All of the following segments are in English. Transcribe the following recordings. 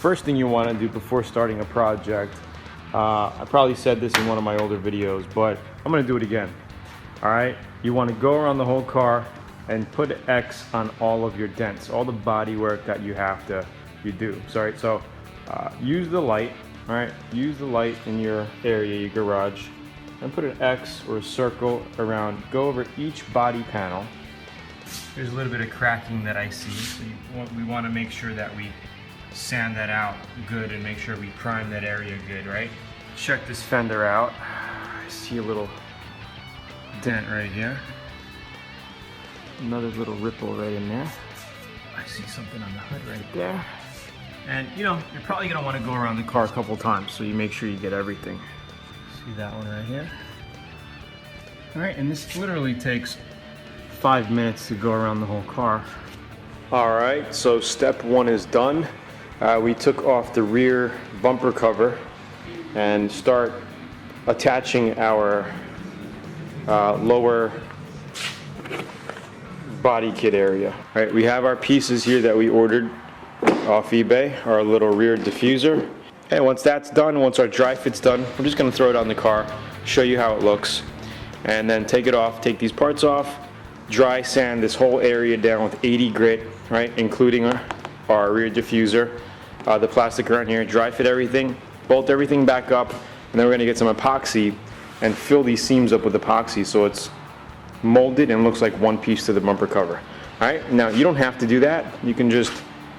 first thing you want to do before starting a project, I probably said this in one of my older videos, but I'm going to do it again. All right, you want to go around the whole car and put an X on all of your dents, all the body work that you do. Sorry, so use the light. All right, use the light in your area, your garage, and put an X or a circle around. Go over each body panel. There's a little bit of cracking that I see, so we want to make sure that we sand that out good and make sure we prime that area good, right? Check this fender out. I see a little dent right here. Another little ripple right in there. I see something on the hood right there. And you know, you're probably gonna want to go around the car a couple times, so you make sure you get everything. See that one right here? All right, and this literally takes 5 minutes to go around the whole car. All right, so step one is done. We took off the rear bumper cover and start attaching our lower body kit area. All right, we have our pieces here that we ordered off eBay, our little rear diffuser. And once that's done, once our dry fit's done, I'm just gonna throw it on the car, show you how it looks, and then take it off, take these parts off, dry sand this whole area down with 80 grit, right, including our rear diffuser, the plastic around here, dry fit everything, bolt everything back up, and then we're gonna get some epoxy and fill these seams up with epoxy so it's molded and looks like one piece to the bumper cover. All right, now you don't have to do that. You can just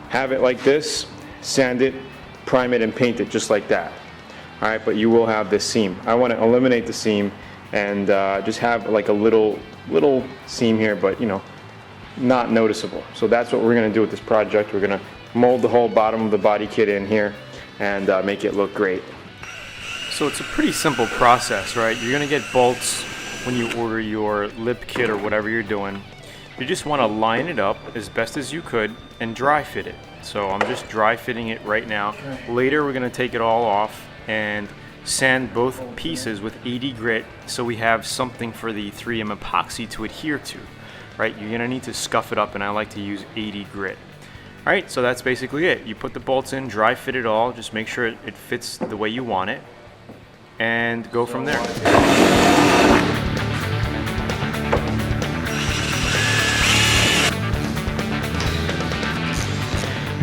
have it like this, sand it, prime it, and paint it just like that. All right, but you will have this seam. I want to eliminate the seam and just have like a little seam here, but you know, not noticeable. So that's what we're gonna do with this project. We're gonna mold the whole bottom of the body kit in here and make it look great. So it's a pretty simple process, right? You're gonna get bolts when you order your lip kit or whatever you're doing. You just want to line it up as best as you could and dry fit it. So I'm just dry fitting it right now. Later we're going to take it all off and sand both pieces with 80 grit so we have something for the 3M epoxy to adhere to, right? You're going to need to scuff it up, and I like to use 80 grit. All right, so that's basically it. You put the bolts in, dry fit it all, just make sure it fits the way you want it, and go from there.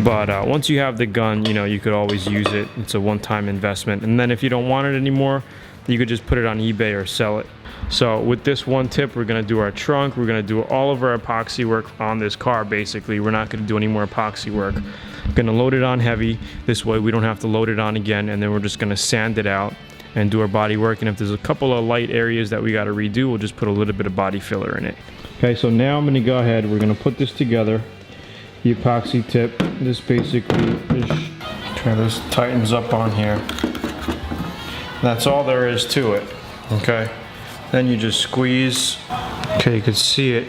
But once you have the gun, you know, you could always use it. It's a one-time investment. And then if you don't want it anymore, you could just put it on eBay or sell it. So with this one tip, we're gonna do our trunk. We're gonna do all of our epoxy work on this car, basically. We're not gonna do any more epoxy work. We're gonna load it on heavy. This way we don't have to load it on again. And then we're just gonna sand it out and do our body work. And if there's a couple of light areas that we gotta redo, we'll just put a little bit of body filler in it. Okay, so now I'm gonna go ahead. We're gonna put this together. The epoxy tip, this basically this tightens up on here. That's all there is to it, okay? Then you just squeeze. Okay, you can see it.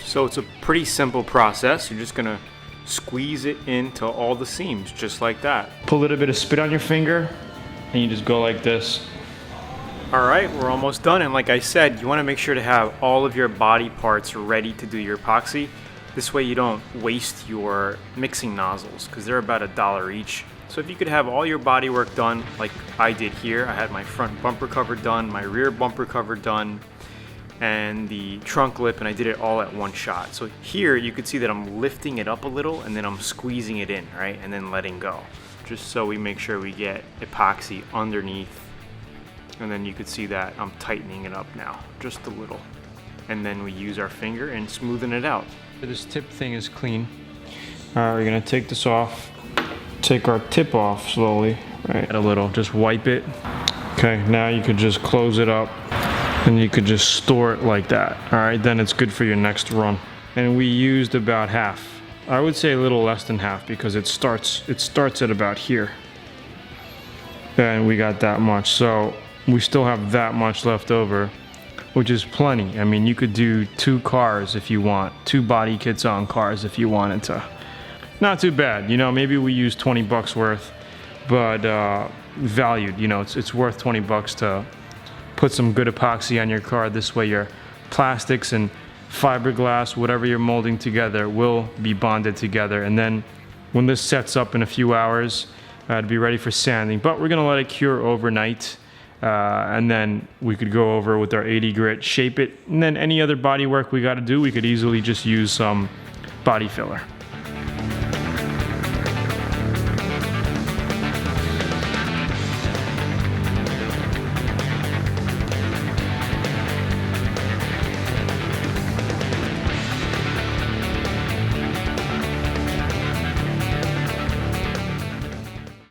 So it's a pretty simple process. You're just gonna squeeze it into all the seams, just like that. Put a little bit of spit on your finger, and you just go like this. All right, we're almost done, and like I said, you wanna make sure to have all of your body parts ready to do your epoxy. This way you don't waste your mixing nozzles, because they're about $1 each. So if you could have all your body work done like I did here, I had my front bumper cover done, my rear bumper cover done, and the trunk lip, and I did it all at one shot. So here you could see that I'm lifting it up a little and then I'm squeezing it in, right? And then letting go. Just so we make sure we get epoxy underneath. And then you could see that I'm tightening it up now, just a little. And then we use our finger and smoothen it out. This tip thing is clean. All right, we're gonna take this off. Take our tip off slowly, right? A little, just wipe it. Okay, now you could just close it up and you could just store it like that. All right, then it's good for your next run. And we used about half. I would say a little less than half because it starts at about here. And we got that much, so we still have that much left over, which is plenty. I mean, you could do 2 cars if you want, 2 body kits on cars if you wanted to. Not too bad, you know, maybe we use 20 bucks worth, but valued, you know, it's worth 20 bucks to put some good epoxy on your car. This way your plastics and fiberglass, whatever you're molding together, will be bonded together, and then when this sets up in a few hours to be ready for sanding. But we're gonna let it cure overnight. And then we could go over with our 80 grit, shape it, and then any other body work we got to do, we could easily just use some body filler.